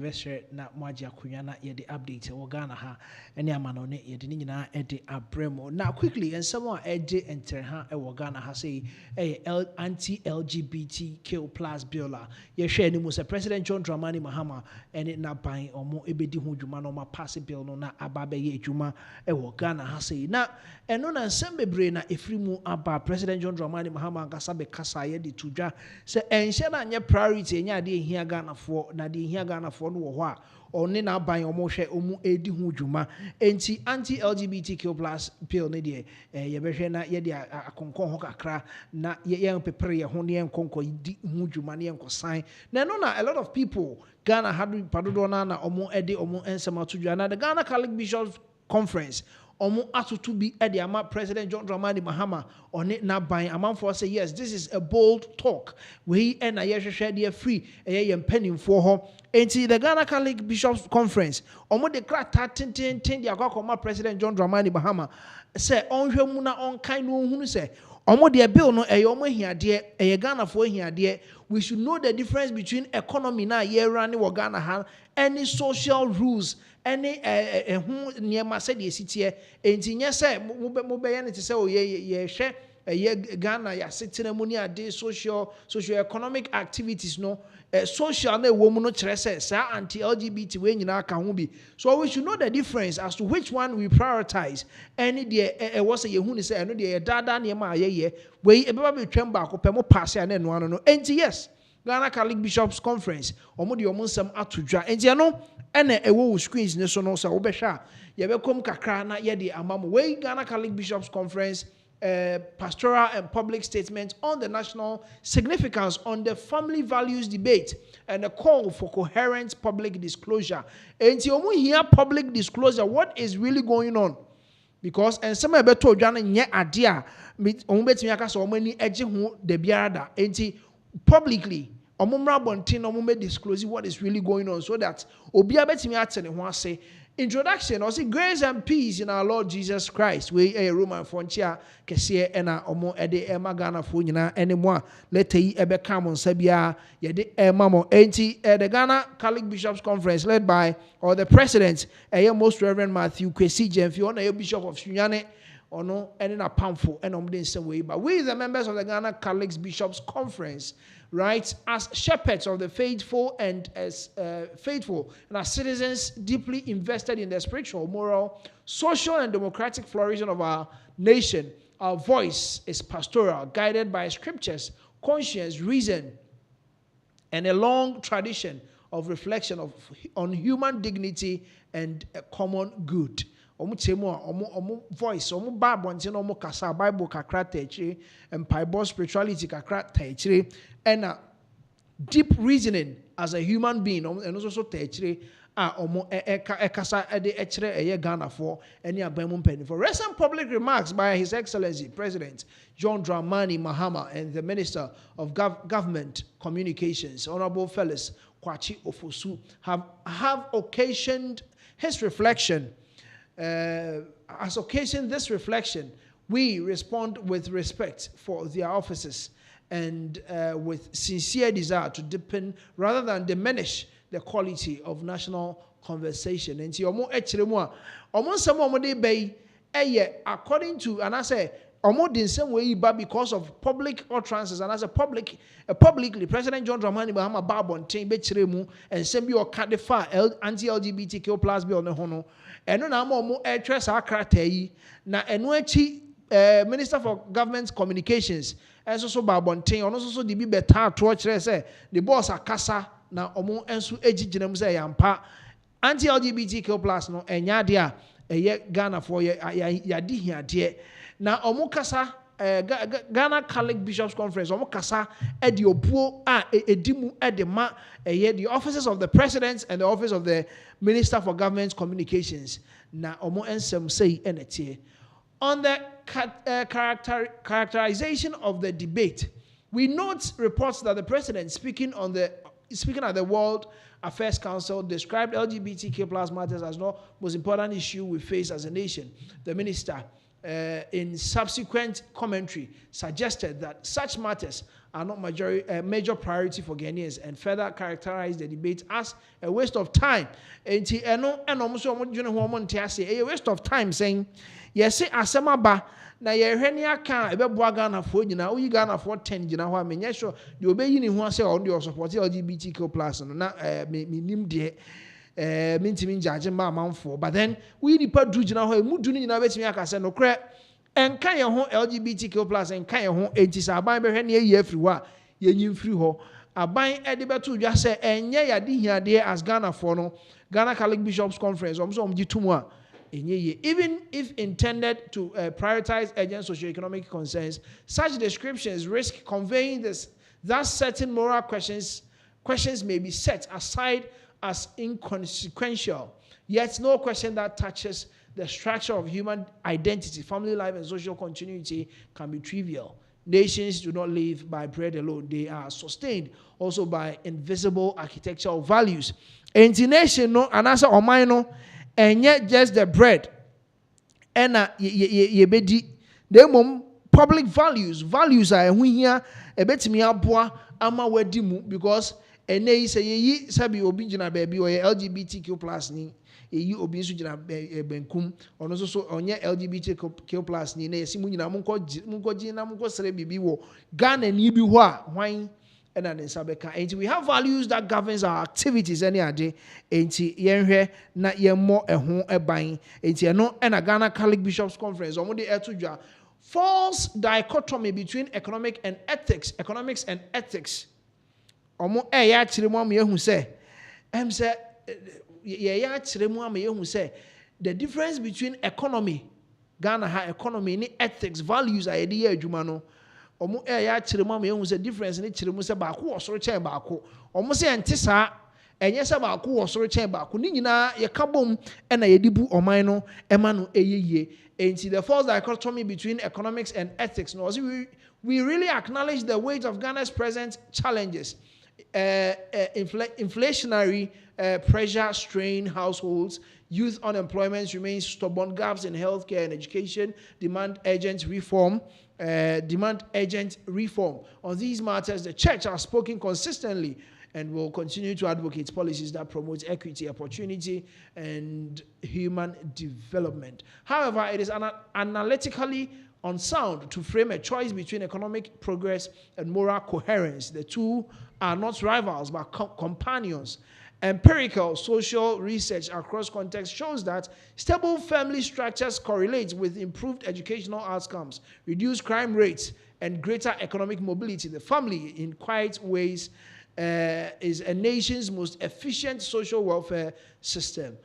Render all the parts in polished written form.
Wesher na Maja Kuyana ye the update Ghana ha any amanone ye dinina ede abremo. Now quickly and someone ede enter ha e Ghana ha say anti-LGBTQ plus bill ye share ni Musa President John Dramani Mahama and it na buying or more ebedi hu juma no ma pass bill no na ababe ye juma e Ghana ha say na eno na nsem bebre na efrimu aba President John Dramani Mahama nkasa be kasa ye di tudwa se enhye na nye priority nya de hia Ghana for na de hia Ghana for no wo a oni na ban omo hwe omu edi hu dwuma enti anti-LGBTQ plus bill ne de ye behwe na ye de akonkon ho kakra na ye pepere ye ho ne enkonko di hu dwuma ne enkosan na no na a lot of people Ghana had padodo na omo edi omo ensema tudwa na the Ghana Catholic Bishops Conference omo atutu bi e de ama President John Dramani Mahama on it na ban amanfo say yes this is a bold talk we e na ye hwehwe de free ye mpanimfo ho enti the Ghana Catholic Bishops Conference omo de krata tintin de akwa President John Dramani Mahama say onhwe mu na onkan no hunu say omo de bill no e omo hiade e Ghana fo hiade we should know the difference between economy na ye run wo Ghana ha any social rules any niema said the city enti nye say mo be ye ne te say o ye hwe ye Ghana ya setena mu ni ade social economic activities no social na wo mu no kire say anti-LGBT we nyina ka ho bi so we should know the difference as to which one we prioritize any there was ye hu ni say no there dada niema ayeye we e beba be twem ba ko pe mo pass ya na no ano no enti yes Ghana Catholic Bishops Conference omo de omo nsam atodwa enti no ene ewo screens ne so no say wo be hwa ye be kom kakra na ye de amamo we Ghana Catholic Bishops Conference pastoral and public statement on the national significance on the family values debate and a call for coherent public disclosure. And you hear public disclosure, what is really going on? Because and some of beto jana nye adia ombetimi aka so omani eje hu de biara enti publicly omumra bontin omume disclose what is really going on so that obi abetimi ate ne ho ase. Introduction, or see grace and peace in our Lord Jesus Christ. We a Roman frontier kesiye ena omo ede ema Ghana fo nyina enemo let yi ebe come on sabia ye de mamo enti the Ghana Catholic Bishops Conference led by or the president most Reverend Matthew Kwesi Jemfi on a bishop of Sunyane ono ene na pamfo ena omde nsem we but we the members of the Ghana Catholic Bishops Conference right as shepherds of the faithful and as faithful and as citizens deeply invested in the spiritual, moral, social and democratic flourishing of our nation, our voice is pastoral, guided by scriptures, conscience, reason, and a long tradition of reflection on human dignity and a common good. Omu voice, omu Bible, and omu kasa Bible kakra techiri, and Bible spirituality kakra techiri, and deep reasoning as a human being, and also techiri, omu kasa ede echire eye Ghana for any abemum penny for recent public remarks by His Excellency President John Dramani Mahama and the Minister of Government Communications, Honorable Felix Kwachi Ofosu, have occasioned his reflection. As occasioned this reflection, we respond with respect for their offices and with sincere desire to deepen rather than diminish the quality of national conversation. And according to, and I say, in some way, but because of public utterances, and as a publicly, President John Dramani Mahama Babon Ting and Sembi or Kadifa anti-LGBTQ plus bill no hono. And no more address our crate na enuachi Minister for Government Communications and also Babon Ting, and also the better to say the boss akasa na omo ensu ejijinem say yampa anti-LGBTQ plus no enyadia Ghana for yadi hiade. Na omukasa Ghana Catholic Bishops Conference omukasa edi obuo edimu edema the offices of the president and the office of the Minister for Government Communications na omo ensem say enetie on the characterization of the debate. We note reports that the president speaking at the World Affairs Council described LGBTQ plus matters as the most important issue we face as a nation. The minister in subsequent commentary suggested that such matters are not major priority for Ghanaians and further characterize the debate as a waste of time. Enti eno omuso omudwene ho omonte ase a waste of time saying yes asema ba na ye hwe ne aka ebeboa Ghana fo nyina oyi Ghana fo 10 gina ho amenye sure de obeyi ne ho ase on de support LGBTQ+ no na minim de mintimi njaje ma amanfo but then we nipa du gina ho emudu ni nyina betimi aka se no kre enka ye ho LGBTQ+ enka ye ho enti sa aban behwe ne ye afiri ho a yenyim firi ho aban ede beto dwa se enye yade hiade as Ghana for no Ghana Catholic Bishops Conference omso omgitumu a enye ye even if intended to prioritize urgent socio-economic concerns, such descriptions risk conveying that certain moral questions may be set aside as inconsequential, yet no question that touches the structure of human identity, family life, and social continuity can be trivial. Nations do not live by bread alone. They are sustained also by invisible architectural values. And the nation, no, and answer on mine, no, and yet just the bread. And ye bedi, the public values are here a bit me abwa ama wedimu because and they say ye sabi obijina baby or LGBTQ+ ni ye obi nso gina benkum ono so onye LGBTQ+ ni na yesimu nyina munko gina munko sere bibi wo Ghana ni bi ho a hwan and then sabeka enti we have values that governs our activities any ade enti yenhwe na yemmo eho eban enti eno na Ghana Catholic Bishops Conference omo de etudwa false dichotomy between economics and ethics omo ya kire mu am yehu se say ya kire mu am yehu se the difference between economy Ghana ha economy ni ethics values are de ya adwuma no omo ya kire mu am yehu se difference ni kire mu se ba ko osoro chen ba ko omo se ente sa enye se ba ko osoro chen ba ko ni nyina ye ka bom na ye dibu oman no ema no eyeye enti the false dichotomy between economics and ethics no we really acknowledge the weight of Ghana's present challenges. Inflationary pressure strain households, youth unemployment remains stubborn, gaps in healthcare and education demand urgent reform. On these matters, the Church has spoken consistently and will continue to advocate policies that promote equity, opportunity, and human development. However, it is analytically unsound to frame a choice between economic progress and moral coherence. The two are not rivals but companions. Empirical social research across contexts shows that stable family structures correlate with improved educational outcomes, reduced crime rates, and greater economic mobility. The family, in quiet ways, is a nation's most efficient social welfare system.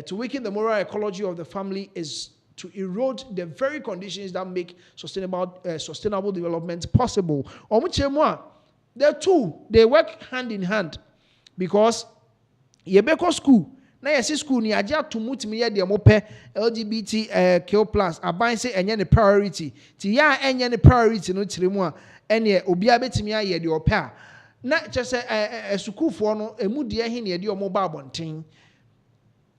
To weaken the moral ecology of the family is to erode the very conditions that make sustainable development possible. The two, they work hand in hand because yebeko school na yesi school ni aja tumutimi ye de mope LGBTQ+ aban se enye ne priority ti ya enye ne priority no tiremu a ene obi abetimi aye de ope a na chese school fo no emu de he ne de omo ba abonten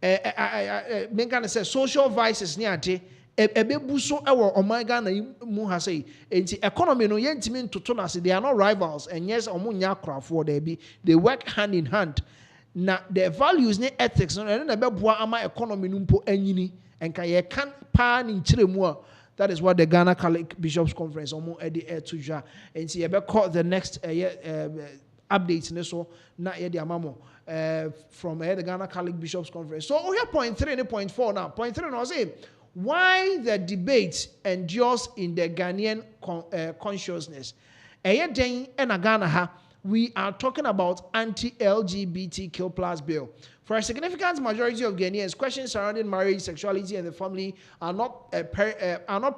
menka ne say social vices ni ade ebebu so ewo oman na mu ha say enti economy no yentimi ntoto na se they are not rivals and yes omo nya krafo there be they work hand in hand. Na the values ne ethics no na beboa ama economy no mpo anyini enka ye kan pa ni nchiremu a that is what the Ghana Catholic Bishops Conference omo e de to dwa enti ye be call the next updates ne so na ye de amamo from the Ghana Catholic Bishops Conference. So we have point 3 and point 4 now. Point 3 now say why the debate endures in the Ghanaian consciousness. Eye den e na Ghana ha we are talking about anti-LGBTQ+ bill. For a significant majority of Ghanaians, questions surrounding marriage, sexuality, and the family are not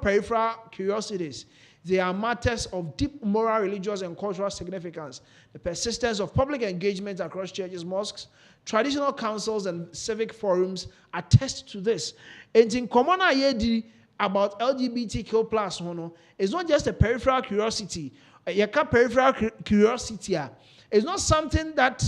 peripheral curiosities. They are matters of deep moral, religious, and cultural significance. The persistence of public engagement across churches, mosques, traditional councils, and civic forums attest to this. And in common idea about LGBTQ+, it's not just a peripheral curiosity. Peripheral curiosity. It's not something that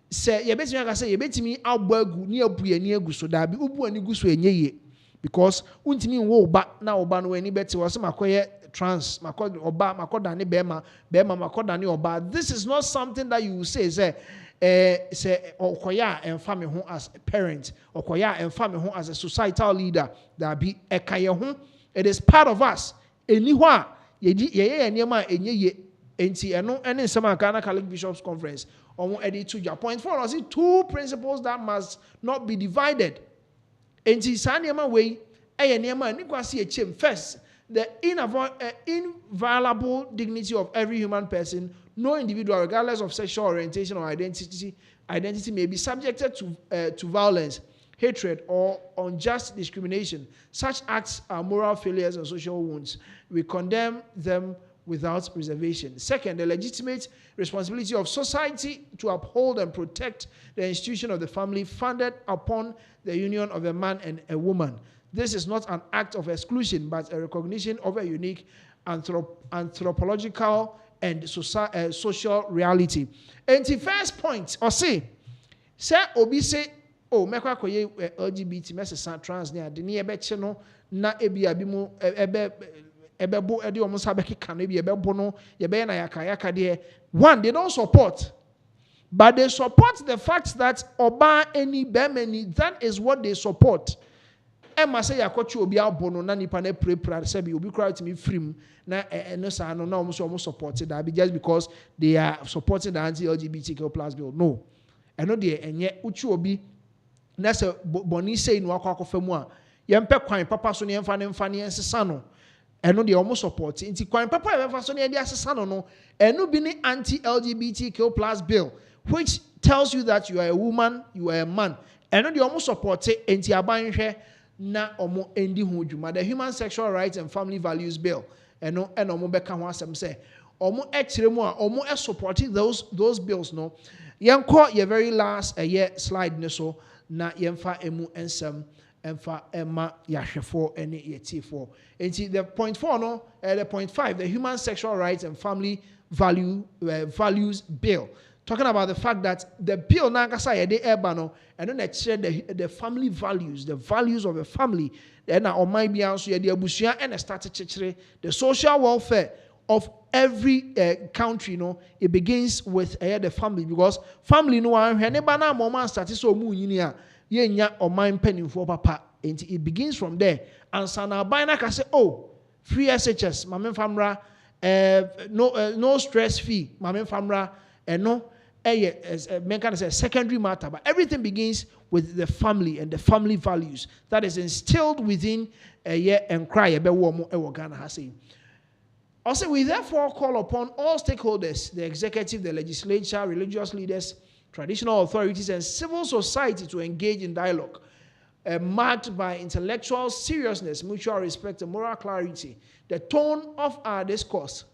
say yebetimi agbagu ni abuye ni aguso da bi ubu ani guso enye ye because untimi wo ba na oba no ani beti wo se makoye trans, makɔ oba, makɔ dani bema, makɔ dani oba. This is not something that you will say say okoya and family home as a parent, okoya and family home as a societal leader. That be ekaye home. It is part of us. Anywhere ye niyama enye ye enti eno ene nsema Ghana Catholic Bishops Conference. Omo edit to your point 4. I see 2 principles that must not be divided. Enti sa niyama way niyama ni kwasi echem. First, the inviolable dignity of every human person. No individual, regardless of sexual orientation or identity may be subjected to violence, hatred, or unjust discrimination. Such acts are moral failures and social wounds. We condemn them without reservation. Second, the legitimate responsibility of society to uphold and protect the institution of the family founded upon the union of a man and a woman. This is not an act of exclusion, but a recognition of a unique anthropological and social reality. And the first point, or say obi say, oh, mekwa koye LGBT message trans ne ade ne ebeche no na ebi abimu ebebo ede omo sa bekeka no ebi ebebo no yebe na yaka de. One, they don't support, but they support the fact that oba any bemeni, that is what they support. Emma say yakochi obi abono na nipa na pray say bi obi cry to me free na no sa no na almost supported that be just because they are supporting the anti-LGBTQI bill. No. Eno de enye uchi obi na se boni say no akwa mu a yempe kwan papa so ne yemfa ne mfa ne ensesa no. Eno de almost support nti kwan papa yemfa so ne de asesa no eno bi ni anti-LGBTQI bill, which tells you that you are a woman, you are a man. Eno de almost support nti abanhwe na omo endi ho dwuma. The Human Sexual Rights and Family Values Bill eno omo beka ho asem say omo ekire mu a omo supporting those bills no. Yenko your very last slide ne so na yemfa emu ensem emfa ema yahwefo ene yetifo. Enti the point 4 no the point 5, the Human Sexual Rights and Family Values Bill, talking about the fact that the bill na kasa yede eba no and then share the family values, the values of the family. Then na oman bia so yede abusua and start chechire the social welfare of every country. No, it begins with the family, because family no one hwe ne ba na mama start so mu nyini a ye nya oman panimfo papa. And it begins from there. And sana by na ka say, oh, free SHS mama famra, no stress fee mama famra, and no men can say secondary matter, but everything begins with the family and the family values that is instilled within and cry about Ghana has seen. Also, we therefore call upon all stakeholders, the executive, the legislature, religious leaders, traditional authorities, and civil society to engage in dialogue marked by intellectual seriousness, mutual respect, and moral clarity. The tone of our discourse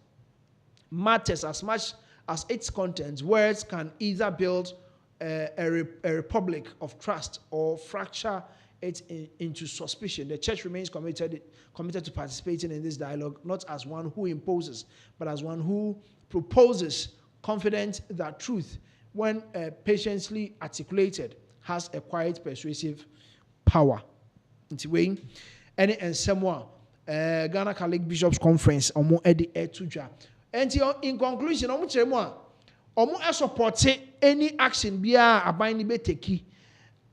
matters as much as its contents. Words can either build a republic of trust or fracture it into suspicion. The church remains committed to participating in this dialogue, not as one who imposes, but as one who proposes, confident that truth, when patiently articulated, has a quiet, persuasive power. Anyway, and someone Ghana Catholic Bishops Conference omo edi etuja. And in conclusion, omo support any action bia aban ni beteki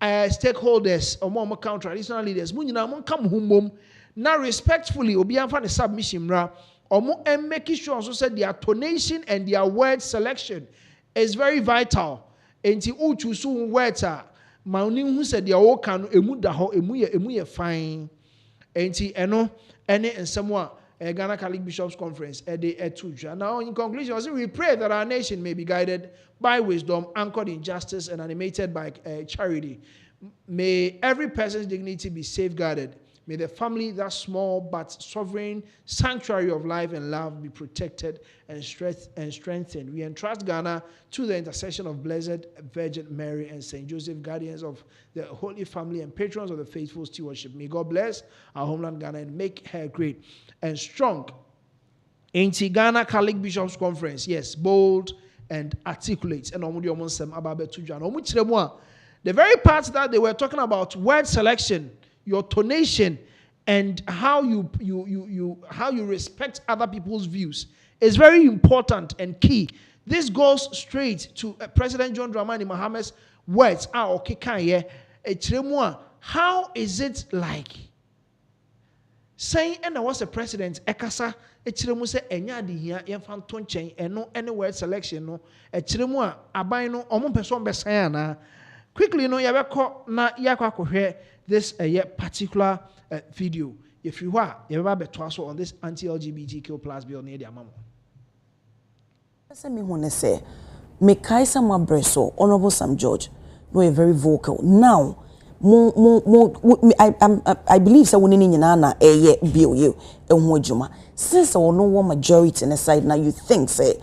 stakeholders omo count traditional leaders mu nyina mo kam humom na respectfully obi anfa the submission ra omo make sure so say their tonation and their word selection is very vital. Enti uchu so words a ma oni hu say their wo kan emu da ho emu ye fine. Enti eno ene ensemo a Ghana Catholic Bishops Conference Now, in conclusion, we pray that our nation may be guided by wisdom, anchored in justice, and animated by charity. May every person's dignity be safeguarded. May the family, that small but sovereign sanctuary of life and love, be protected and strengthened. We entrust Ghana to the intercession of Blessed Virgin Mary and Saint Joseph, guardians of the Holy Family and patrons of the faithful stewardship. May God bless our homeland Ghana and make her great and strong. Ghana Catholic Bishops Conference, yes, bold and articulate. And the very part that they were talking about word selection, your tonation, and how you respect other people's views is very important and key. This goes straight to President John Dramani Mahama's words. How is it like saying and I was a president ekasa echiremu se enya de hia yemfa ntonchen eno anywhere selection no echiremu a aban no omo person be san na quickly no yabekọ na yakwa kohwe this particular video if you are yabeba beto so on this anti-LGBTQ+ bill near the amamo. Say me wanna say me kaisa mabreso Honorable Sam George no a very vocal now. I believe so when in na bill you and juma since or no one majority in the side now you think say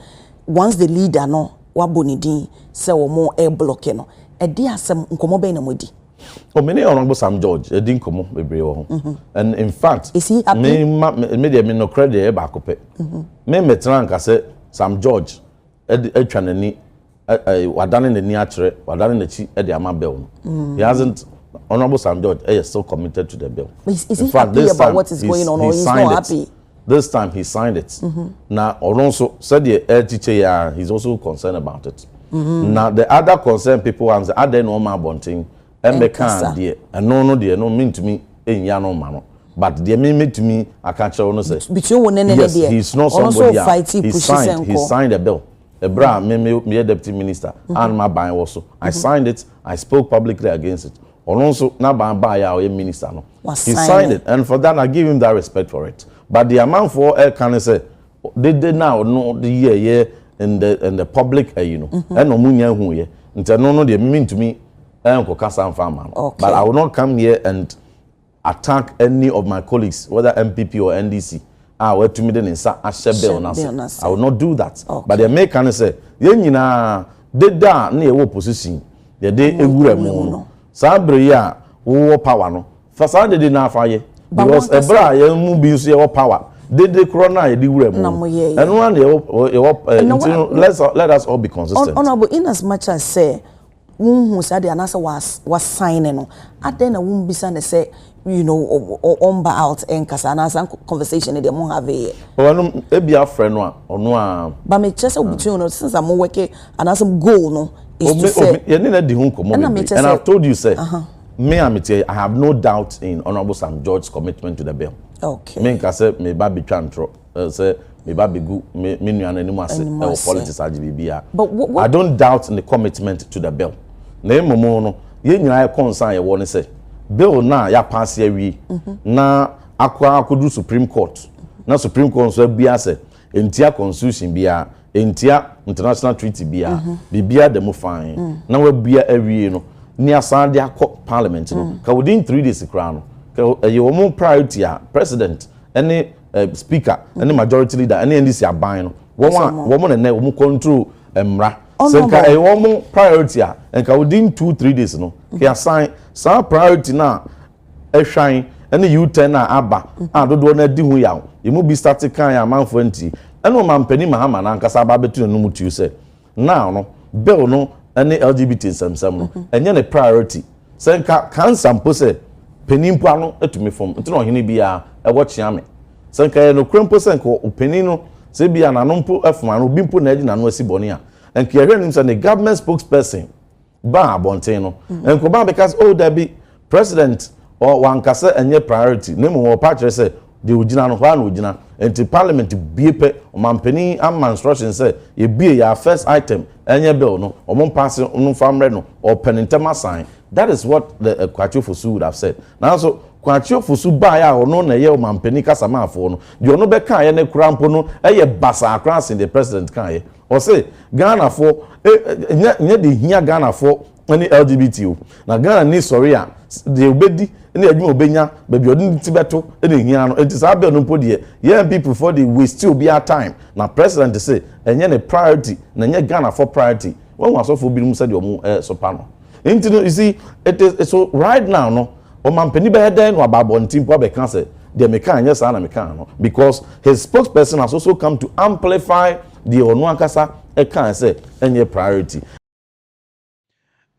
once the leader no wabonidi say or more air blocking no a dear some nkomo na modi. Oh, many Honorable Sam George a din komo bebre ho and in fact is he me no credit e ba kope me metran ka say Sam George e twanani wadane ne ni akere wadane na chi e de ama bill he hasn't. Honorable Sam George is still committed to the bill. Is he happy about what is going on, or he's not happy? This time he signed it. Now, also said the teacher, he's also concerned about it. Now, the other concerned people answer, "Are there no more bunting?" And they can't dear, and no, dear, no mean to me in Yano Mano. But they mean to me, I can't show no say. Between one and yes, he's not somebody. He signed a bill. Ebra, me deputy minister, and my buying also. I signed it. I spoke publicly against it. Also, now by our minister, no. He signed it, and for that I give him that respect for it. But the amount for can I say they now know the year in the public, and no munya who ye. No, they mean to me, but I will not come here and attack any of my colleagues, whether MPP or NDC. I will to me then I will not do that. But they may can say, they da near opposition, they no. Sabria wo power no fasa de na afaye because ebra ye mu bi so ye power de corona ye di wura mu and one let us all be consistent. Honorable, in as much as say who said the answer was signing no aden na won bisa ne say on ba out and kasa conversation in the mo have here no e bia friend no ono a but me chese between since I'm working and as goal no and I've told you, say, I have no doubt in Honorable Sam George's commitment to the bill. Okay. Me say me baby chantro, say me baby go me anymore say politics LGBT. But what? I don't doubt in the commitment to the bill. Na emomo no, ye nyina concern ye won say bill na ya pass here we na akodu Supreme Court. Na Supreme Court so bia say entia constitution bia entia international treaty bia bibia dem fine na we bia awie no ni asan de akọ parliament no ka within 3 days kra no ka ye wo priority a president any speaker any majority leader any NDC aban no wo na wo control emra so ka ye wo priority a and ka within 2-3 days no ka assign some priority na ehwan any U10 na aba dodo na di hu ya ye mu bi start kan ya manfo nti eno mampani Mahama na nkasa ba betu no mutu say now no bill no any LGBT samsam no enye ne priority say kan sampo say penimpo ano etumi fom nti no hene bia e wo chiame say kan no krempo say ko openi no say bia na no mpo afuma no bi mpo na agi na no asiboni a enke ehwe nim say the government spokesperson ba abonten no enko ba because there be president or wankasa enye priority nemu wo pa kire say de ugina no hwa na ugina enti parliament biepe omampani am instruction say ye bie ya first item enye bill no omon pass no famre no or penintema sign. That is what the Kwachu Fusu would have said. Now so Kwachu Fusu ba ya ono na ye omampani kasama afo no de ono be kan ye ne krampo no eye basa across in the president kan ye or say Ghana for nye de hia Ghana for any LGBT na Ghana ni sorry a de obedi na adwuma obenya ba bi odin tibeto na hia no it is abel no podie young people for the we still be our time na president say enye ne priority na enye Ghana for priority when was of obi mu say de omu sopano into you see it is so right now no o man pani be head no ababo ntimpo be kan say de me kan anya sa na me kan no because his spokesperson has also come to amplify the onu akasa e kan say enye priority.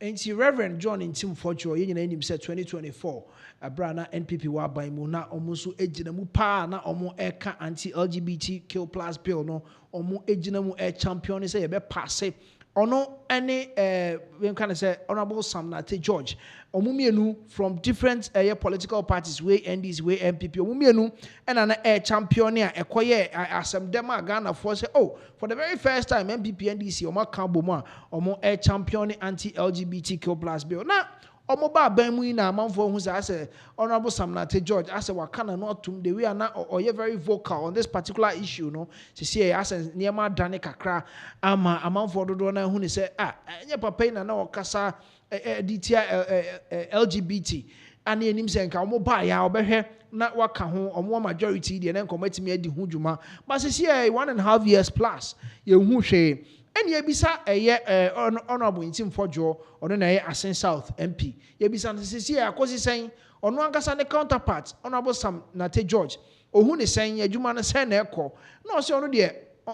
Enti Reverend John Intim Fortune ye nyina nim say 2024 abra na NPP wa ban mu na omo so ejina mu pa na omo eka anti-LGBTQ+ bill no omo ejina mu champion say ye be pass ono any we can say Honorable Sam Nate George omo mienu from different political parties way NDC way MPP omo mienu and an champion a ekoye asem dem a Ghana for say oh for the very first time MPP NDC omo kan bomu a omo champion anti-LGBTQ+ bill na omo ba ban mu na amanfo hu say Honorable Sam Nate George as wakana no atum the way na oye very vocal on this particular issue no say as niema dane kakra ama amanfo dodo na hu ni say enye papa na okasa DTI LGBT and enim say nka omo ba ya obehwe na waka ho omo majority de na nkomatimi adi hu dwuma but say 1.5 years plus ye hu hwe eni ebisa Honorable Intim Fortune ono na Asen South MP ebisa sisi akosi sen ono ankasa ne counterpart Honorable Sam Nate George ohu ne sen adwuma no sen na ekọ na o se ono de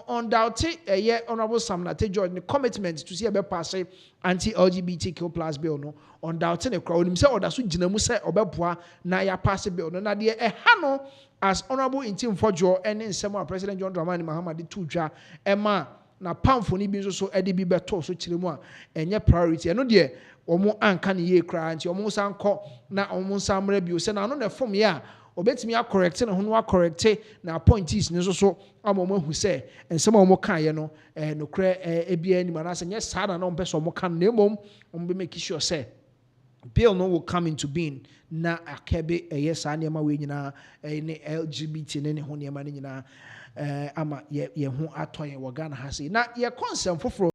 undoubted Honorable Sam Nate George the commitment to see a pass anti-LGBTQ+ bill no undoubted ne crowd him say oda so gina mu say obepoa na ya pass bill no na de no as Honorable Intim Fortune and nsema President John Dramani Mahama de tudwa ema na pamfo ni bi so e de bi beto so kire mu a enye priority eno de omo anka ne ye kra nti omo san kọ na omo san mra bi o se na no na form ya obetimi a correct na hono a correct na appointees ne so amomo hu se ensema omo kan ye no no kra ebia ni mana se nye sa na no mpeso omo kan na mom omo be make sure say bill no will come into being na akebe yes anema we nyina ne LGBT ne ho nema ne nyina ama ye ho atoye wo Ghana ha sei na ye concern foforo